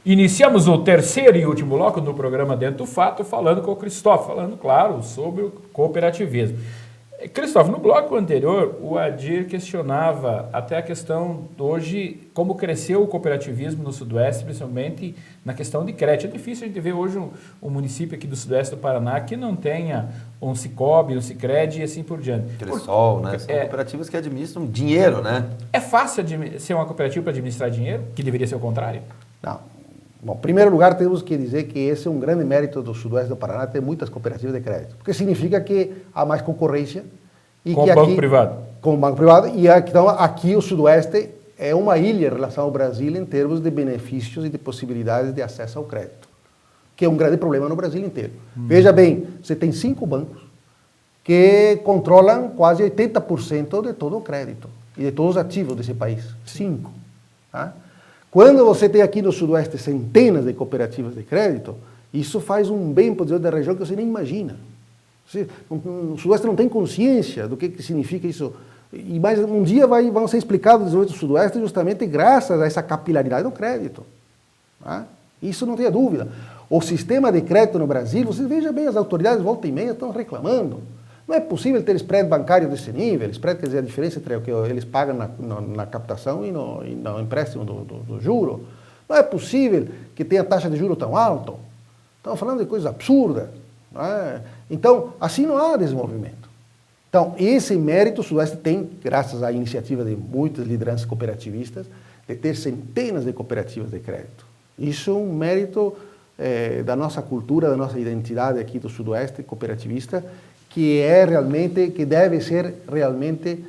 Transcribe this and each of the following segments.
Iniciamos o terceiro e último bloco do programa Dentro do Fato, falando com o Cristóvão, falando, claro, sobre o cooperativismo. Cristóvão, no bloco anterior, o Adir questionava até a questão de hoje, como cresceu o cooperativismo no Sudoeste, principalmente na questão de crédito. É difícil a gente ver hoje um município aqui do Sudoeste do Paraná que não tenha um Cicobi, um Sicredi e assim por diante. Cressol, né? São cooperativas que administram dinheiro, né? É fácil ser uma cooperativa para administrar dinheiro, que deveria ser o contrário? Não. Bom, em primeiro lugar, temos que dizer que esse é um grande mérito do Sudoeste do Paraná, ter muitas cooperativas de crédito, porque significa que há mais concorrência. E com que o banco aqui, privado. Com o banco privado. E então, aqui o Sudoeste é uma ilha em relação ao Brasil em termos de benefícios e de possibilidades de acesso ao crédito, que é um grande problema no Brasil inteiro. Veja bem, você tem 5 bancos que controlam quase 80% de todo o crédito e de todos os ativos desse país. 5. Tá? Quando você tem aqui no Sudoeste centenas de cooperativas de crédito, isso faz um bem para o desenvolvimento da região que você nem imagina. O Sudoeste não tem consciência do que significa isso. E mais um dia vão ser explicados o desenvolvimento do Sudoeste justamente graças a essa capilaridade do crédito. Tá? Isso não tenha dúvida. O sistema de crédito no Brasil, você veja bem, as autoridades volta e meia estão reclamando. Não é possível ter spread bancário desse nível. Spread quer dizer a diferença entre o que eles pagam na captação e no empréstimo do juro. Não é possível que tenha taxa de juro tão alta. Estamos falando de coisa absurda. Então, assim não há desenvolvimento. Então, esse mérito o Sudoeste tem, graças à iniciativa de muitas lideranças cooperativistas, de ter centenas de cooperativas de crédito. Isso é um mérito da nossa cultura, da nossa identidade aqui do Sudoeste cooperativista, que deve ser realmente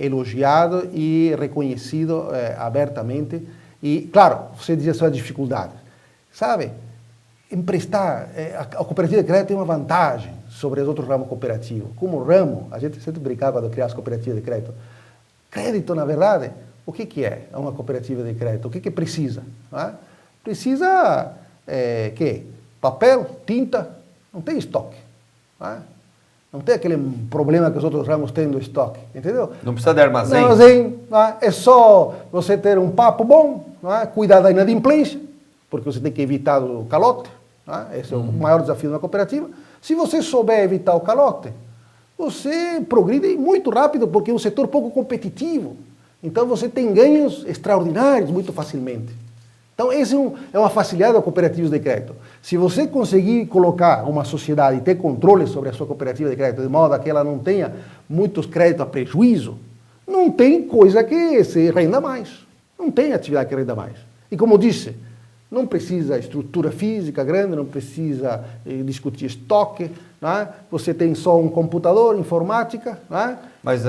elogiado e reconhecido abertamente. E, claro, você dizia suas dificuldades. Sabe, emprestar, a cooperativa de crédito tem uma vantagem sobre os outros ramos cooperativos. Como ramo, a gente sempre brincava quando criava as cooperativas de crédito. Crédito, na verdade, o que é uma cooperativa de crédito? O que precisa? Precisa, papel, tinta, não tem estoque. Não tem aquele problema que os outros ramos têm do estoque, entendeu? Não precisa de armazém. É só você ter um papo bom, cuidar da inadimplência, porque você tem que evitar o calote. Esse é o maior desafio da cooperativa. Se você souber evitar o calote, você progride muito rápido, porque é um setor pouco competitivo. Então você tem ganhos extraordinários muito facilmente. Então, essa é uma facilidade da cooperativa de crédito. Se você conseguir colocar uma sociedade e ter controle sobre a sua cooperativa de crédito, de modo que ela não tenha muitos créditos a prejuízo, não tem coisa que se renda mais. Não tem atividade que renda mais. E como disse, não precisa estrutura física grande, não precisa discutir estoque, você tem só um computador, informática. Mas,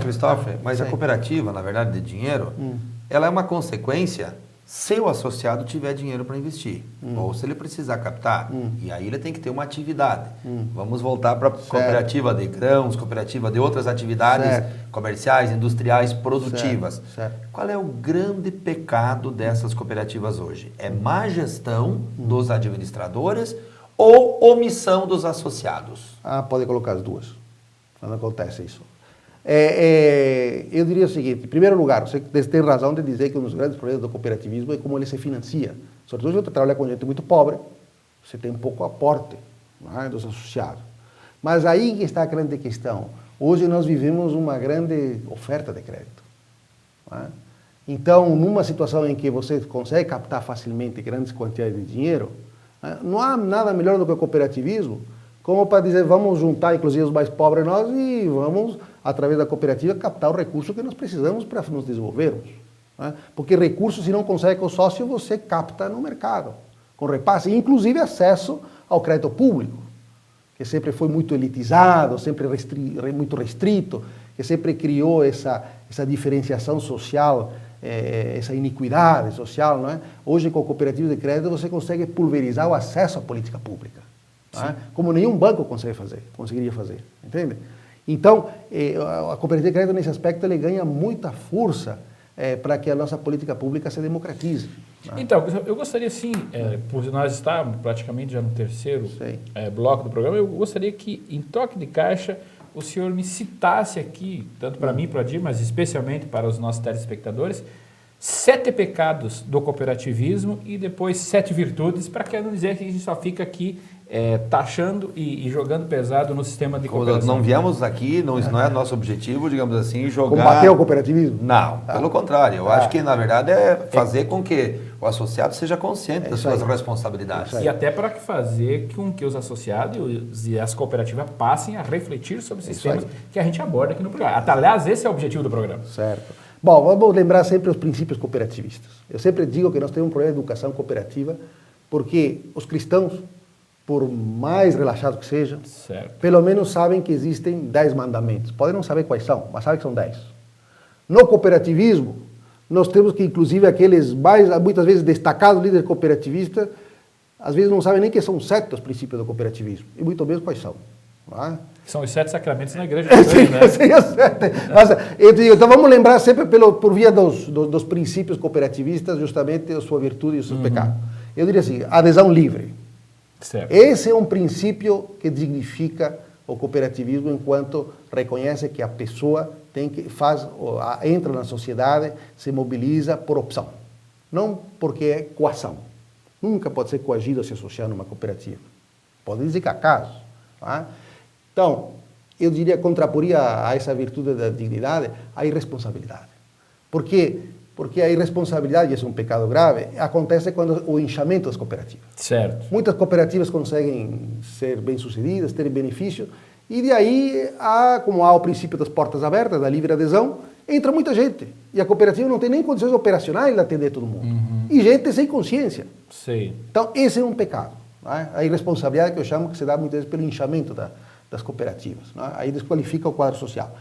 Cristóvão, a cooperativa, na verdade, de dinheiro, ela é uma consequência se o associado tiver dinheiro para investir, ou se ele precisar captar, e aí ele tem que ter uma atividade. Vamos voltar para a cooperativa de grãos, cooperativa de outras atividades comerciais, industriais, produtivas. Certo. Qual é o grande pecado dessas cooperativas hoje? É má gestão dos administradores ou omissão dos associados? Pode colocar as duas. Não acontece isso. Eu diria o seguinte, em primeiro lugar, você tem razão de dizer que um dos grandes problemas do cooperativismo é como ele se financia. Sobretudo se você trabalha com gente muito pobre, você tem pouco aporte dos associados. Mas aí que está a grande questão. Hoje nós vivemos uma grande oferta de crédito. Então, numa situação em que você consegue captar facilmente grandes quantidades de dinheiro, não há nada melhor do que o cooperativismo, como para dizer, vamos juntar inclusive os mais pobres nós e vamos, através da cooperativa, captar o recurso que nós precisamos para nos desenvolvermos. Porque recursos, se não consegue com o sócio, você capta no mercado, com repasse, inclusive acesso ao crédito público, que sempre foi muito elitizado, sempre muito restrito, que sempre criou essa diferenciação social, essa iniquidade social. Hoje, com a cooperativa de crédito, você consegue pulverizar o acesso à política pública. Como nenhum banco conseguiria fazer, entende? Então, a cooperativa de crédito, nesse aspecto, ele ganha muita força para que a nossa política pública se democratize. Então, eu gostaria sim, por nós estarmos praticamente já no terceiro bloco do programa, eu gostaria que, em toque de caixa, o senhor me citasse aqui, tanto para mim, para o Adir, mas especialmente para os nossos telespectadores, 7 pecados do cooperativismo e depois 7 virtudes, para que não dizer que a gente só fica aqui taxando e jogando pesado no sistema de cooperação. Não viemos aqui, não é nosso objetivo, digamos assim, jogar... Combater o cooperativismo? Não, pelo contrário. Eu acho que, na verdade, é fazer com que o associado seja consciente das suas responsabilidades. E até para fazer com que os associados e as cooperativas passem a refletir sobre esses temas que a gente aborda aqui no programa. Aliás, esse é o objetivo do programa. Certo. Bom, vamos lembrar sempre os princípios cooperativistas. Eu sempre digo que nós temos um problema de educação cooperativa porque os cristãos, por mais relaxados que sejam, pelo menos sabem que existem 10 mandamentos. Podem não saber quais são, mas sabem que são 10. No cooperativismo, nós temos que, inclusive, aqueles muitas vezes destacados líderes cooperativistas, às vezes não sabem nem que são 7 os princípios do cooperativismo, e muito menos quais são. Não é? São os 7 sacramentos na igreja também, né? Sim, então vamos lembrar sempre por via dos princípios cooperativistas, justamente a sua virtude e os seus pecados. Eu diria assim, adesão livre. Certo. Esse é um princípio que dignifica o cooperativismo enquanto reconhece que a pessoa entra na sociedade, se mobiliza por opção, não porque é coação. Nunca pode ser coagido a se associar numa cooperativa. Pode dizer que acaso. Tá? Então, eu diria, contraporia a essa virtude da dignidade a irresponsabilidade. Por quê? Porque a irresponsabilidade, e esse é um pecado grave, acontece quando o inchamento das cooperativas. Certo. Muitas cooperativas conseguem ser bem-sucedidas, terem benefício, e de aí, como há o princípio das portas abertas, da livre adesão, entra muita gente. E a cooperativa não tem nem condições operacionais de atender todo mundo. E gente sem consciência. Sim. Então, esse é um pecado. Né? A irresponsabilidade que eu chamo que se dá muitas vezes pelo inchamento das cooperativas. Né? Aí desqualifica o quadro social.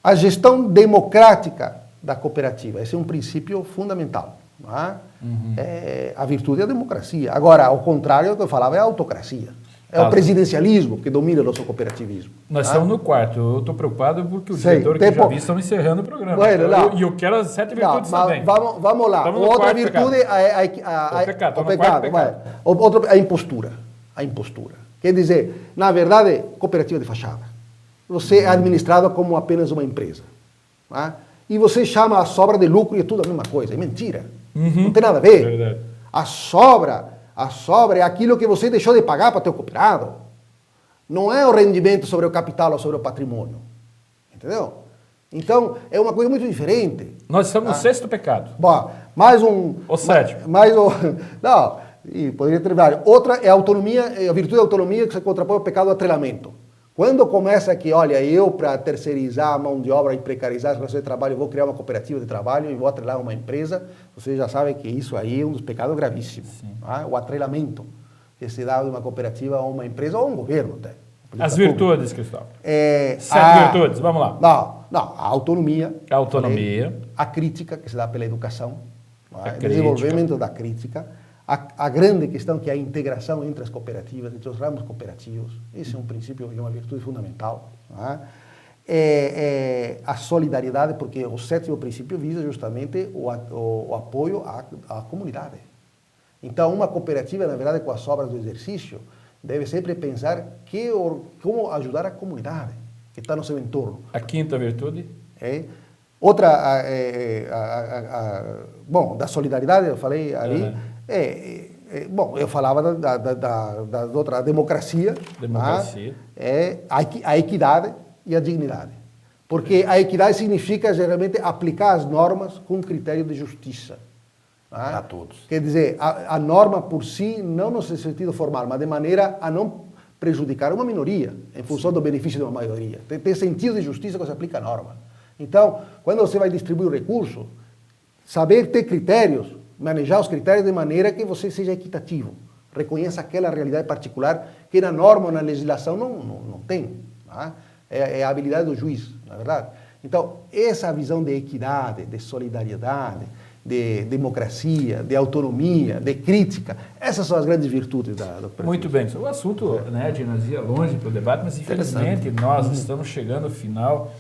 A gestão democrática da cooperativa, esse é um princípio fundamental. Não é? A virtude é a democracia. Agora, ao contrário do que eu falava, é a autocracia. É o presidencialismo que domina o nosso cooperativismo. Nós estamos no quarto. Eu estou preocupado porque os diretores que já vi estão encerrando o programa. Bueno, e eu quero as 7 virtudes também. Vamos lá. Outra virtude é o pecado. A impostura. A impostura. Quer dizer, na verdade, cooperativa de fachada. Você é administrado como apenas uma empresa. Tá? E você chama a sobra de lucro e é tudo a mesma coisa. É mentira. Não tem nada a ver. Verdade. A sobra é aquilo que você deixou de pagar para ter cooperado. Não é o rendimento sobre o capital ou sobre o patrimônio. Entendeu? Então, é uma coisa muito diferente. Nós estamos no 6º pecado. Bom, mais um... O 7º. Não, e poderia ter vários. Outra é a autonomia, a virtude da autonomia que se contrapõe ao pecado do atrelamento. Quando começa que, olha, eu para terceirizar a mão de obra e precarizar as relações de trabalho, vou criar uma cooperativa de trabalho e vou atrelar uma empresa, vocês já sabem que isso aí é um dos pecados gravíssimos. Tá? O atrelamento que se dá de uma cooperativa a uma empresa ou a um governo até. As virtudes, Cristóvão. 7 virtudes, vamos lá. Não, a autonomia. A autonomia. A crítica que se dá pela educação. O desenvolvimento da crítica. A grande questão que é a integração entre as cooperativas, entre os ramos cooperativos. Esse é um princípio e uma virtude fundamental. A solidariedade, porque o 7º princípio visa justamente o apoio à comunidade. Então, uma cooperativa, na verdade, com as sobras do exercício, deve sempre pensar como ajudar a comunidade que está no seu entorno. A 5ª virtude? Outra, bom, da solidariedade, eu falei ali. Bom, eu falava da outra, democracia. Democracia. A equidade e a dignidade. Porque a equidade significa, geralmente, aplicar as normas com critério de justiça. Para todos. Quer dizer, a norma por si, não no sentido formal, mas de maneira a não prejudicar uma minoria, em função do benefício de uma maioria. Tem sentido de justiça quando se aplica a norma. Então, quando você vai distribuir o recurso, saber ter critérios, manejar os critérios de maneira que você seja equitativo, reconheça aquela realidade particular que na norma ou na legislação não tem. Tá? É a habilidade do juiz, na verdade. Então, essa visão de equidade, de solidariedade, de democracia, de autonomia, de crítica, essas são as grandes virtudes da cooperativa. Muito bem. O assunto, né, de nós ia longe para o debate, mas infelizmente nós estamos chegando ao final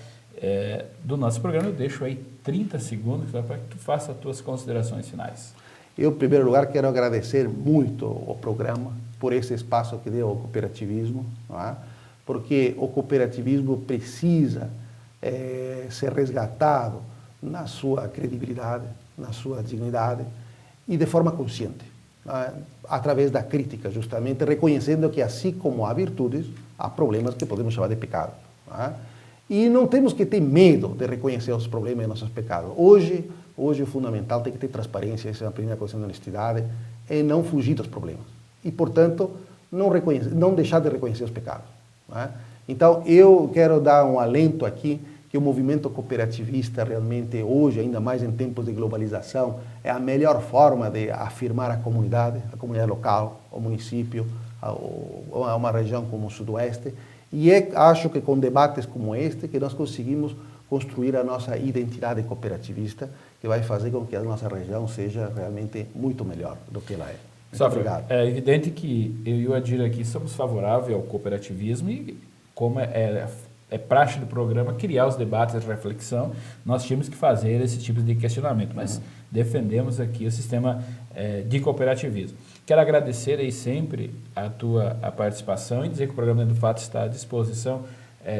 do nosso programa. Eu deixo aí 30 segundos para que tu faça as tuas considerações finais. Eu, em primeiro lugar, quero agradecer muito o programa por esse espaço que deu ao cooperativismo, não é? Porque o cooperativismo precisa ser resgatado na sua credibilidade, na sua dignidade e de forma consciente, através da crítica, justamente reconhecendo que assim como há virtudes, há problemas que podemos chamar de pecado. E não temos que ter medo de reconhecer os problemas e nossos pecados. Hoje o fundamental tem que ter transparência, essa é a primeira coisa, de honestidade, é não fugir dos problemas. E, portanto, não deixar de reconhecer os pecados. Então, eu quero dar um alento aqui, que o movimento cooperativista realmente hoje, ainda mais em tempos de globalização, é a melhor forma de afirmar a comunidade local, o município, uma região como o Sudoeste. E acho que com debates como este que nós conseguimos construir a nossa identidade cooperativista, que vai fazer com que a nossa região seja realmente muito melhor do que ela é. Muito obrigado. É evidente que eu e o Adir aqui somos favoráveis ao cooperativismo e, como é praxe do programa, criar os debates de reflexão, nós tínhamos que fazer esse tipo de questionamento, mas defendemos aqui o sistema de cooperativismo. Quero agradecer aí sempre a participação e dizer que o programa Dentro do Fato está à disposição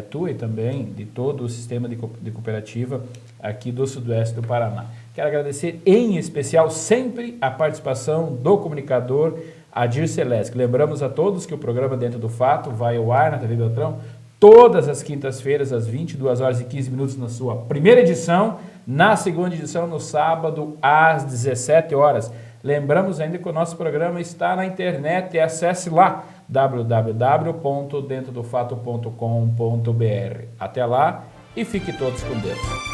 tua e também de todo o sistema de cooperativa aqui do Sudoeste do Paraná. Quero agradecer em especial sempre a participação do comunicador Adir Celeste. Lembramos a todos que o programa Dentro do Fato vai ao ar na TV Beltrão todas as quintas-feiras, às 22h15 na sua primeira edição, na segunda edição, no sábado, às 17h. Lembramos ainda que o nosso programa está na internet, acesse lá, www.dentrodofato.com.br. Até lá e fique todos com Deus.